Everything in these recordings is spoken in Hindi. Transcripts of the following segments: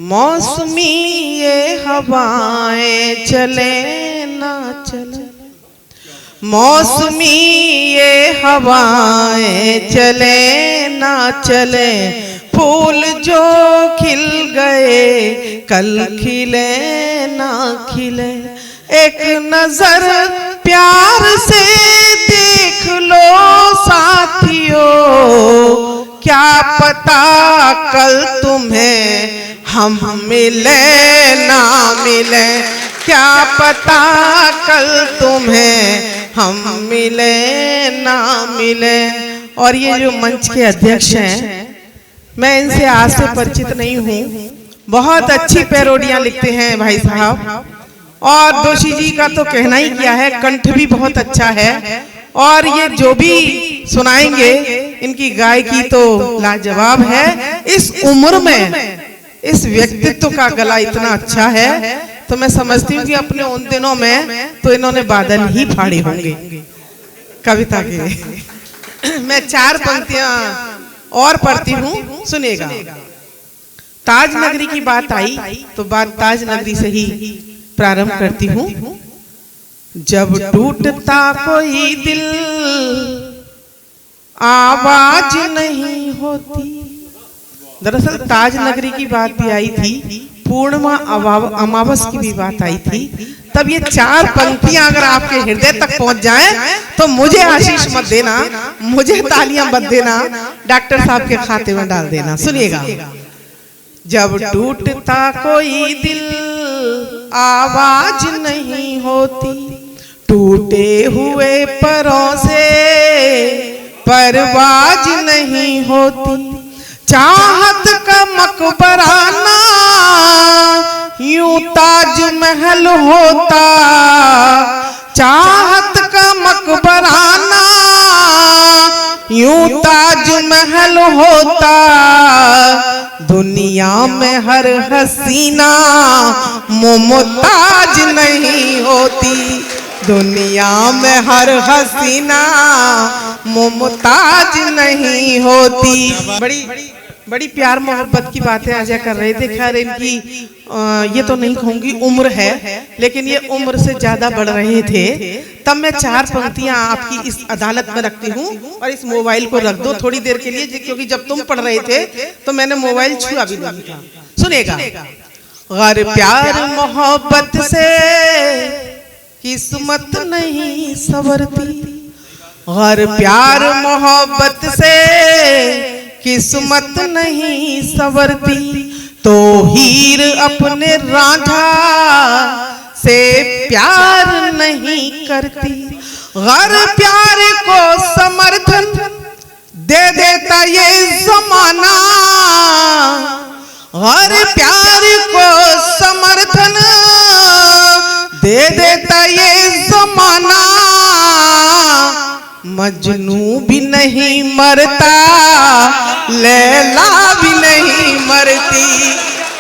मौसमी ये हवाएं चले ना चले, मौसमी ये हवाएं चले ना चले, फूल जो खिल गए कल खिले ना खिले। एक नजर प्यार से देख लो साथियों, क्या पता कल तुम्हें हम मिले ना मिले, क्या पता कल तुम्हें हम मिले ना मिले। और ये जो मंच के अध्यक्ष हैं, मैं इनसे आज से परिचित नहीं हूँ, बहुत अच्छी पैरोडियां लिखते हैं भाई साहब। और दोषी जी का तो कहना ही क्या है, कंठ भी बहुत अच्छा है। और ये जो भी सुनाएंगे इनकी गायकी तो लाजवाब है। इस उम्र में इस व्यक्तित्व का गला इतना अच्छा है तो मैं समझती हूँ कि अपने उन दिनों में तो इन्होंने बादल ही फाड़े होंगे कविता के। मैं 4 पंक्तियां और पढ़ती हूँ, सुनिएगा। ताज नगरी की बात आई तो बात ताज नगरी से ही प्रारंभ करती हूँ। जब टूटता कोई दिल आवाज नहीं होती। दरअसल ताज नगरी की बात भी आई थी, पूर्णिमा अमावस की भी बात आई थी। तब ये 4 पंक्तियां अगर आपके हृदय तक पहुंच जाएं तो मुझे आशीष मत देना, मुझे तालियां मत देना, डॉक्टर साहब के खाते में डाल देना। सुनिएगा। जब टूटता कोई दिल आवाज नहीं होती, टूटे हुए परों से परवाज नहीं होती, चाहत का मकबराना यूं ताजमहल होता, चाहत का मकबराना यूं ताजमहल होता, दुनिया में हर हसीना मुमताज नहीं होती, दुनिया में हर हसीना मुमताज नहीं होती। बड़ी प्यार मोहब्बत की बातें अजय कर रहे थे। खैर इनकी ये तो नहीं कहूंगी उम्र है, लेकिन ये उम्र से ज्यादा बढ़ रहे थे। तब मैं 4 पंक्तियां आपकी इस अदालत में रखती हूँ और इस मोबाइल को रख दो थोड़ी देर के लिए, क्योंकि जब तुम पढ़ रहे थे तो मैंने मोबाइल छुआ भी नहीं था। सुनेगा। गर प्यार मोहब्बत से किस्मत नहीं संवरती, गर प्यार मोहब्बत से किस्मत नहीं संवरती, तो हीर अपने रांझा से प्यार नहीं करती, गर प्यार को समर्थन दे देता ये जमाना, गर प्यार को समर्थन दे देता ये जमाना, मजनू भी नहीं मरता लैला भी नहीं मरती,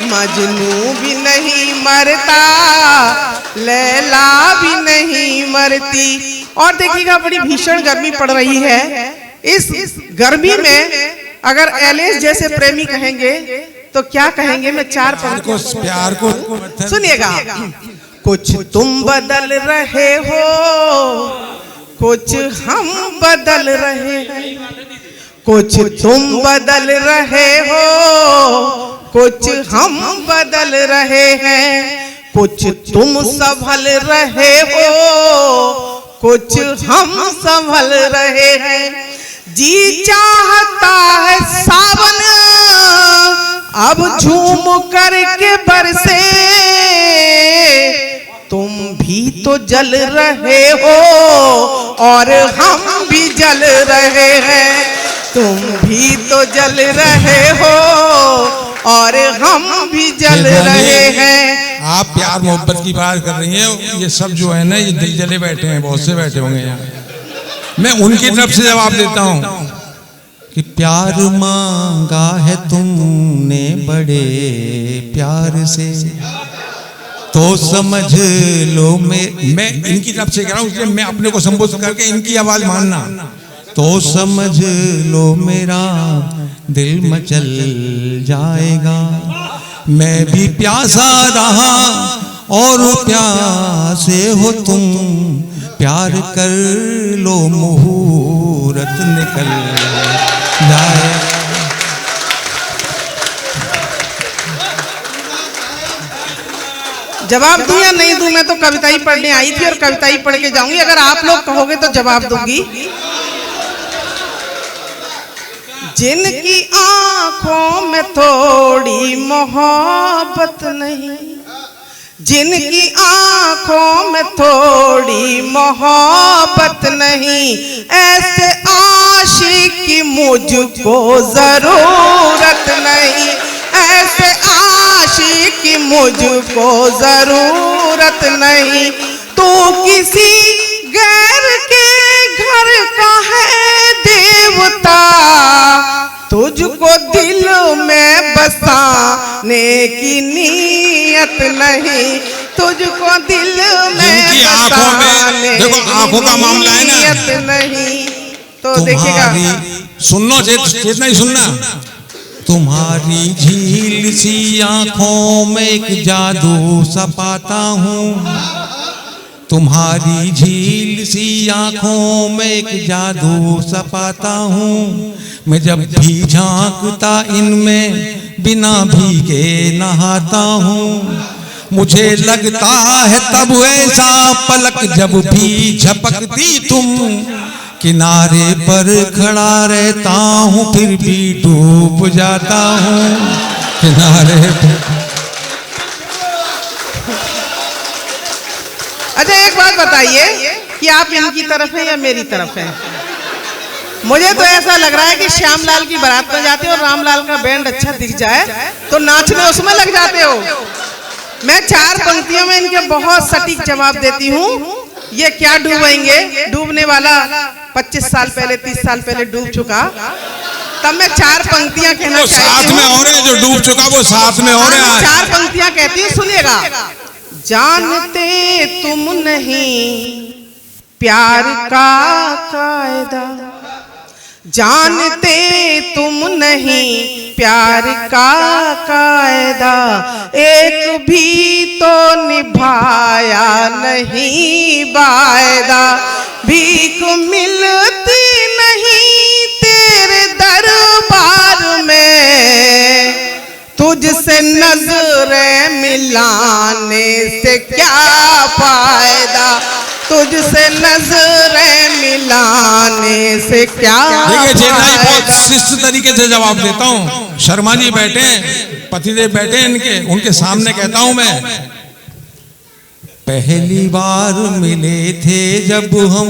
मजनू भी नहीं मरता लैला भी नहीं मरती। और देखिएगा बड़ी भीषण गर्मी पड़ रही है। इस गर्मी में अगर एलिस जैसे प्रेमी कहेंगे तो क्या कहेंगे? मैं 4 प्यार को सुनिएगा। कुछ तुम बदल रहे हो, कुछ हम बदल रहे हैं, कुछ तुम बदल रहे हो, कुछ हम बदल रहे हैं, कुछ तुम संभल रहे हो, कुछ हम संभल रहे हैं, जी चाहता है सावन अब झूम करके बरसे, तुम भी तो जल रहे हो और हम भी जल रहे हैं, तुम भी तो जल रहे हो और हम भी जल रहे हैं। आप प्यार मोहब्बत की बात कर रही हैं, ये सब जो है ना ये दिल जले बैठे हैं, बहुत से बैठे होंगे यहाँ। मैं उनकी तरफ से जवाब देता हूँ कि प्यार मांगा है तुमने बड़े प्यार से, तो समझ लो मैं इनकी तरफ से कह रहा हूँ, इसलिए मैं अपने को संबोधित करके इनकी आवाज मानना, तो समझ लो मेरा दिल मचल जाएगा, मैं भी प्यासा रहा और प्यासे हो तुम, प्यार कर लो मुहूर्त निकल जाए। जवाब दूं या नहीं दूं? मैं तो कविता ही पढ़ने आई थी और कविता ही पढ़ के जाऊंगी। अगर आप लोग कहोगे तो जवाब दूंगी। जिनकी आंखों में थोड़ी मोहब्बत नहीं, जिनकी आंखों में थोड़ी मोहब्बत नहीं, ऐसे आशिक की मुझको जरूरत नहीं, ऐसे आशिक की मुझको जरूरत नहीं। तू किसी गैर के घर का है देवता, तुझको दिल में बसाने की नीयत नहीं, तुझको दिल में बसाने आंखों का मामला है ना, नीयत नहीं। तो देखिएगा, सुनना चेतना ही सुनना। तुम्हारी झील सी आंखों में एक जादू सा पाता हूँ, तुम्हारी झील सी आंखों में एक जादू सा पाता हूँ। मैं जब भी झांकता इनमें बिना भीगे नहाता हूँ, मुझे लगता है तब ऐसा पलक जब भी झपकती तुम, किनारे पर खड़ा रहता हूँ फिर भी डूब जाता हूँ किनारे पर। अच्छा एक बात बताइए कि आप इनकी तरफ हैं या मेरी तरफ हैं? मुझे तो ऐसा लग रहा है कि श्यामलाल की बारात में जाते हो और रामलाल का बैंड अच्छा दिख जाए तो नाचने उसमें लग जाते हो। मैं 4 पंक्तियों में इनके बहुत सटीक जवाब देती हूँ। ये क्या डूबेंगे? डूबने वाला 25 साल पहले 30 साल पहले डूब चुका, तब मैं 4 पंक्तियां कहना चाहती हूँ। साथ में हो रहे जो डूब चुका वो साथ में हो रहे हैं। 4 पंक्तियां कहती हूँ, सुनिएगा। जानते तुम नहीं प्यार का कायदा, जानते तुम नहीं प्यार का कायदा, एक भी तो निभाया नहीं वायदा, भीख मिलती नहीं तेरे दरबार में, तुझसे नजरें मिलाने से क्या फायदा, तुझसे नजरें मिलाने से क्या फायदा। बहुत शिष्ट तरीके से जवाब देता हूँ। शर्मा जी बैठे हैं, पतिदेव बैठे हैं इनके, उनके सामने कहता हूँ मैं। पहली बार मिले थे जब हम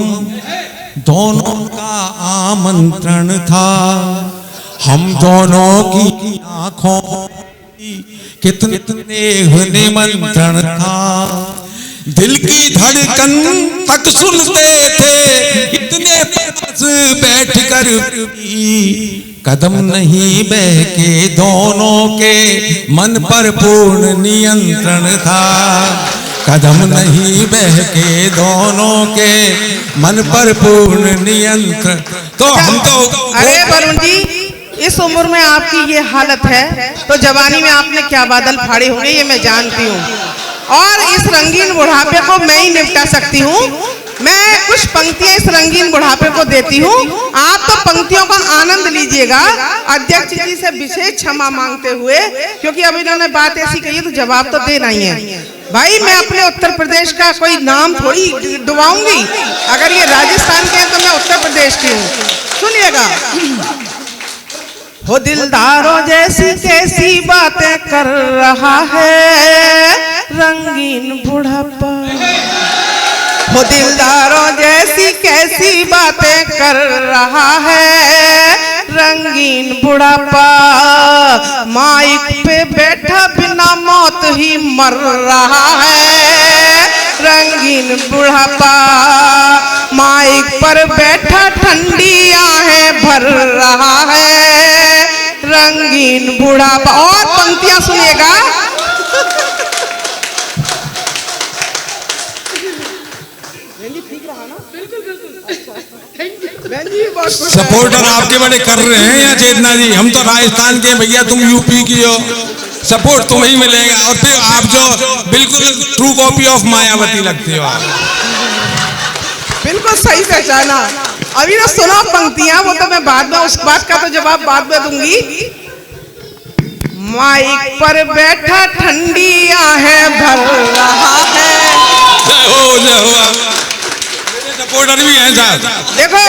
दोनों का आमंत्रण था, हम दोनों की आंखों कितने निमंत्रण था, दिल की धड़कन तक सुनते थे इतने पास बैठकर, कदम नहीं बहके दोनों के मन पर पूर्ण नियंत्रण था, कदम नहीं बहके दोनों के मन पर पूर्ण नियंत्रण। तो हम तो अरे वरुण जी, इस उम्र में आपकी ये हालत है तो जवानी में आपने क्या बादल फाड़े होंगे ये मैं जानती हूँ, और इस रंगीन बुढ़ापे को मैं ही निपटा सकती हूँ। मैं कुछ पंक्तियां इस रंगीन बुढ़ापे को देती हूँ, आप तो पंक्तियों का आनंद लीजिएगा। अध्यक्ष जी से विशेष क्षमा मांगते हुए, क्योंकि अब इन्होंने बात ऐसी कही है तो जवाब तो देना ही है। भाई मैं अपने उत्तर प्रदेश का कोई नाम थोड़ी डुबाऊंगी, अगर ये राजस्थान के हैं तो मैं उत्तर प्रदेश की हूँ। सुनिएगा। हो दिलदारों जैसी कैसी बातें कर रहा है रंगीन बुढ़ापा, हो दिलदारों जैसी कैसी बातें कर रहा है रंगीन बुढ़ापा, माइक पे बैठा बिना मौत ही मर रहा है रंगीन बुढ़ापा, माइक पर बैठा ठंडी आहें भर रहा है रंगीन बुढ़ापा। और पंक्तियां सुनिएगा। सपोर्टर आपके बड़े कर रहे हैं या चेतना जी? हम तो राजस्थान के, भैया तुम यूपी की हो। सपोर्ट तुम्हें ही मिलेगा। और फिर आप जो बिल्कुल ट्रू कॉपी ऑफ मायावती लगती हो आप। बिल्कुल सही पहचाना। अभी ना सुना पंक्तियां, वो तो मैं बाद में, उस बात का तो जवाब बाद में दूंगी। माइक पर बैठा ठंडी आहें भर रहा है। जय हो सपोर्टर भी हैं साहब। देखो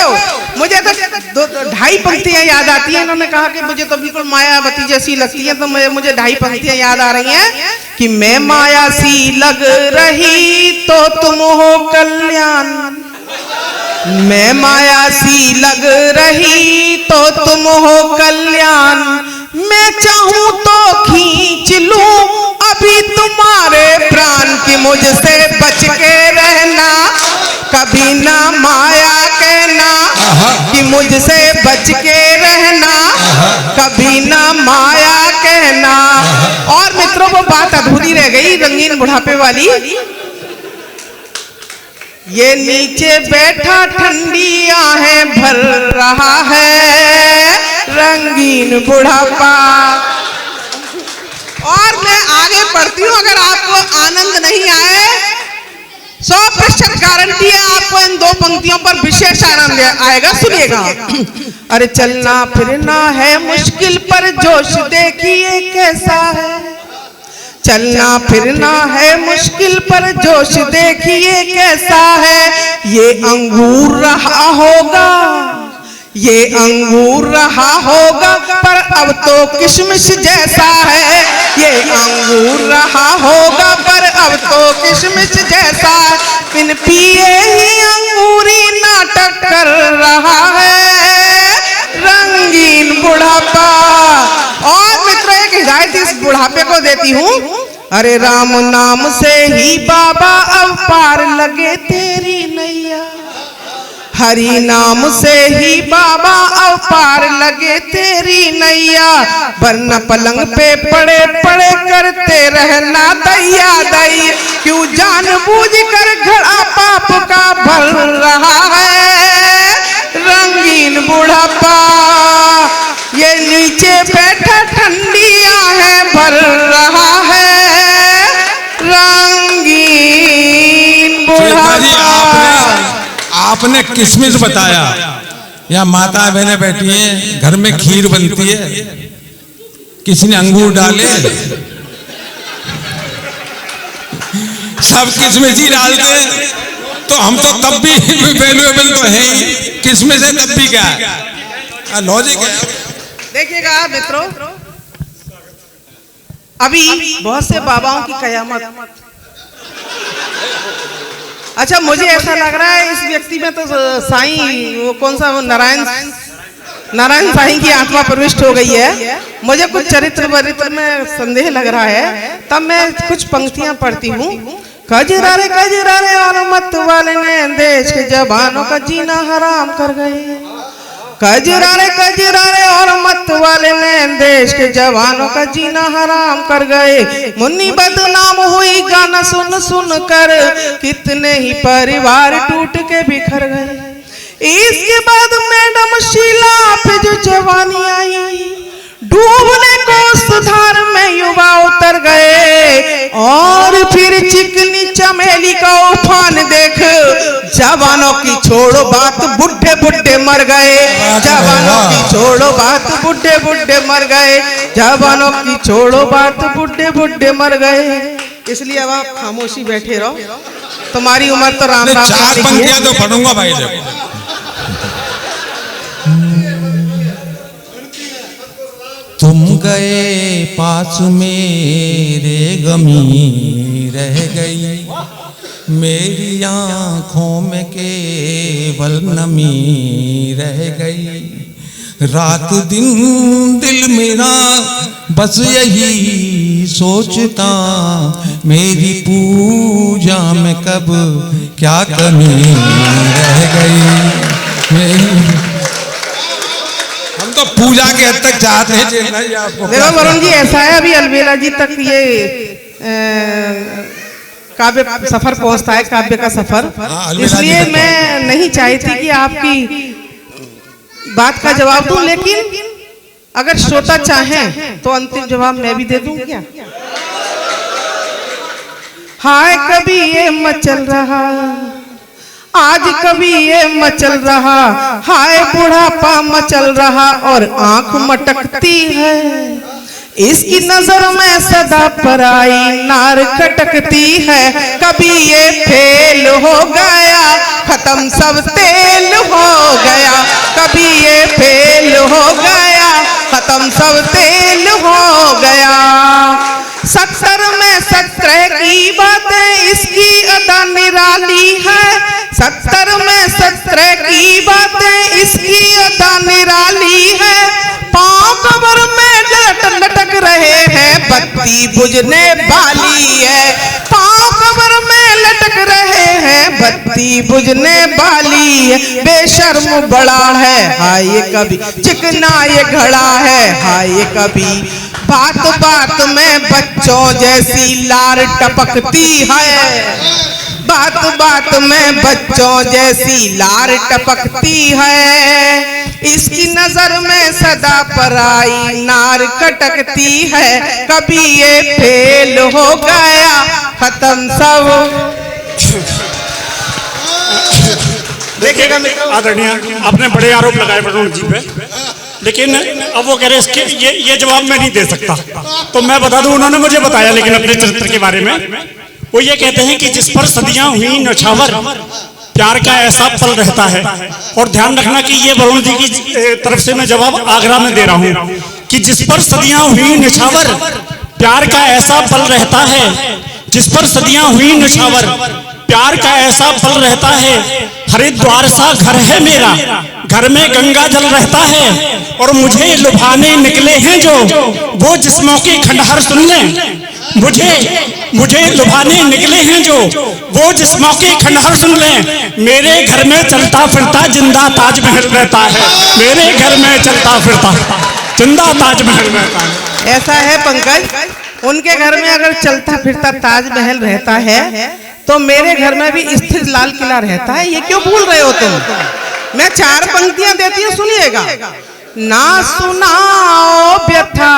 मुझे तो 2.5 पंक्तियां याद आती हैं। इन्होंने कहा कि मुझे तो बिल्कुल मायावती जैसी लगती है, तो मुझे 2.5 पंक्तियां याद आ रही हैं कि मैं माया सी लग रही तो तुम हो कल्याण, मैं माया सी लग रही तो तुम हो कल्याण, मैं चाहूं तो खींच लूं अभी तुम्हारे प्राण की, मुझसे बच के रहना कभी ना माया कहना कि मुझसे बच के रहना कभी ना माया कहना। और मित्रों वो बात अधूरी रह गई रंगीन बुढ़ापे वाली। ये नीचे बैठा ठंडी आहें भर रहा है रंगीन बुढ़ापा। और मैं आगे बढ़ती हूँ, अगर आपको आनंद नहीं आए 100% गारंटी है आपको इन 2 पंक्तियों पर विशेष आनंद आएगा। सुनिएगा। अरे चलना फिरना है मुश्किल पर जोश देखिए कैसा है, चलना फिरना है मुश्किल पर जोश देखिए कैसा है, ये अंगूर रहा होगा, ये अंगूर रहा होगा पर अब तो किशमिश जैसा है, ये अंगूर रहा होगा पर अब तो किशमिश जैसा, बिन पिए ही अंगूरी नाटक कर रहा है रंगीन बुढ़ापा। और मित्रों एक हिदायत इस बुढ़ापे को देती हूँ। अरे राम नाम से ही बाबा अब पार लगे तेरी नैया, हरि नाम से ही बाबा अब पार लगे तेरी नैया, वरना पलंग पे पड़े पड़े करते रहना दैया दैया, क्यों जानबूझ कर घड़ा पाप का भर रहा है रंगीन बुढ़ापा। ये नीचे बैठा ठंडी आहें भर रहा है रंगीन बुढ़ापा। आपने किशमिश बताया, यहाँ माता बहनें बैठी हैं, घर में खीर बनती है, किसी ने अंगूर डाले, सब किशमिश ही डालते हैं, तो हम तो तब भी वैल्यूएबल तो है ही, किशमिश है तब भी क्या है, लॉजिक है। देखिएगा मित्रों, अभी बहुत से बाबाओं की कयामत। अच्छा मुझे ऐसा लग रहा है इस व्यक्ति में तो साईं, वो कौन सा, वो नारायण साईं की आत्मा प्रविष्ट हो गई है। मुझे कुछ चरित्र वरित्र में संदेह लग रहा है, तब मैं कुछ पंक्तियां पढ़ती हूँ। कजरारे और मत वाले ने देश के जवानों का जीना हराम कर गए, कजरारे और मत वाले ने देश के जवानों का जीना हराम कर गए, मुन्नी बदनाम हुई गाना सुन सुन कर, कितने ही परिवार टूट के बिखर गए। इसके बाद मैडम शीला पे जो जवानी आई, डूबने को सुधार में युवा उतर गए, और फिर चिकनी चमेली का उफान देख जवानों की छोड़ो बात बुढ़े बुढ़े मर गए, जवानों की छोड़ो बात बुढ़े बुढ़े मर गए, जवानों की छोड़ो बात बुढ़े बुढ़े मर गए। इसलिए अब आप खामोशी बैठे रहो, तुम्हारी उम्र तो राम राम। 4 पंक्तियां तो पढ़ूंगा भाई जब। तुम गए पास मेरे गमी रह गई, मेरी आँखों में केवल नमी रह गई, रात दिन दिल मेरा बस यही सोचता, मेरी पूजा में कब क्या कमी रह गई। हम तो पूजा के हद तक चाहते हैं आपको। देखो वरुण जी ऐसा है, अभी अलबेला जी तक ये काव्य सफर पहुंचता है, काव्य का सफर, इसलिए मैं नहीं चाहती कि आपकी बात का जवाब दूं, लेकिन अगर श्रोता चाहें तो अंतिम जवाब मैं भी दे दूं क्या? हाय कभी ये मचल रहा, आज कभी ये मचल रहा, हाय बुढ़ापा मचल रहा और आंख मटकती है, इसकी नजर में सदा पराई नार खटकती है, कभी ये फेल हो गया खत्म सब तेल हो गया, कभी ये फेल हो गया खत्म सब तेल हो गया। 70 में 17 की बातें इसकी अदा निराली है, 70 में 17 की बातें इसकी अदा निराली है, पांव कब्र में लटक रहे हैं बत्ती बुझने वाली है, पांव कब्र में लटक रहे हैं बत्ती बुझने वाली है, बेशर्म बड़ा है हाय ये कभी चिकना ये घड़ा है हाय ये कभी, बात बात में बच्चों जैसी लार टपकती है, बात बात में बच्चों जैसी लार टपकती है, इसकी नजर में सदा पराई नार खटकती है, कभी ये फेल हो गया खत्म सब। देखिएगा आदरणीय, आपने बड़े आरोप लगाए वरुण जी पे, लेकिन अब वो कह रहे इसके ये जवाब मैं नहीं दे सकता, तो मैं बता दूं उन्होंने मुझे बताया लेकिन अपने चरित्र के बारे में वो ये कहते हैं कि जिस पर सदियां हुई नौछावर प्यार का ऐसा पल रहता है, और ध्यान रखना कि ये वरुण जी की तरफ से मैं जवाब आगरा में दे रहा हूँ कि जिस पर सदियां हुई नौछावर प्यार का ऐसा पल रहता है, जिस पर सदियां हुई नौछावर प्यार का ऐसा पल रहता है, हरिद्वार सा घर है मेरा, घर में गंगा जल रहता है, और मुझे लुभाने निकले हैं जो वो जिस्मों की खंडहर सुन लें, मुझे लुभाने निकले हैं जो वो जिस्मों की खंडहर सुन लें, मेरे घर में चलता फिरता जिंदा ताजमहल रहता है, मेरे घर में चलता फिरता जिंदा ताजमहल रहता है। ऐसा है पंकज, उनके घर में अगर चलता फिरता ताजमहल रहता है तो मेरे घर में भी स्थिर लाल किला रहता है, ये क्यों भूल रहे हो तुम? मैं 4 पंक्तियां देती हूँ, सुनिएगा। ना सुनाओ व्यथा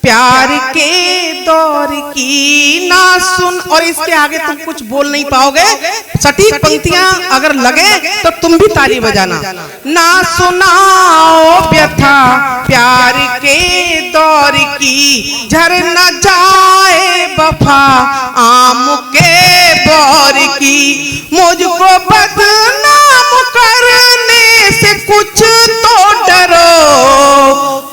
प्यार के दौर की, ना सुन, और इसके आगे तुम कुछ बोल नहीं पाओगे, सटीक पंक्तियां अगर लगे तो तुम भी ताली बजाना। ना सुनाओ व्यथा प्यार के दौर की, झर न जाए वफा आम के बौर की, मुझको बदनाम करने से कुछ तो डरो,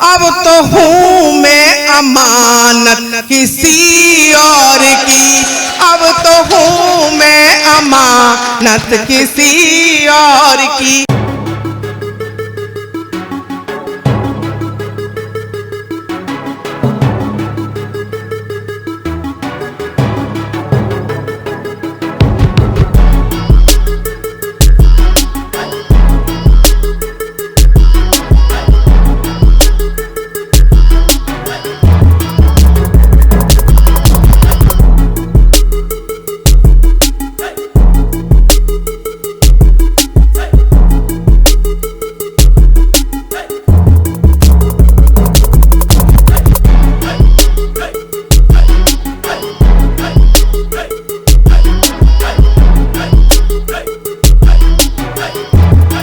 अब तो हूँ मैं अमानत किसी और की, अब तो हूँ मैं अमानत किसी और की।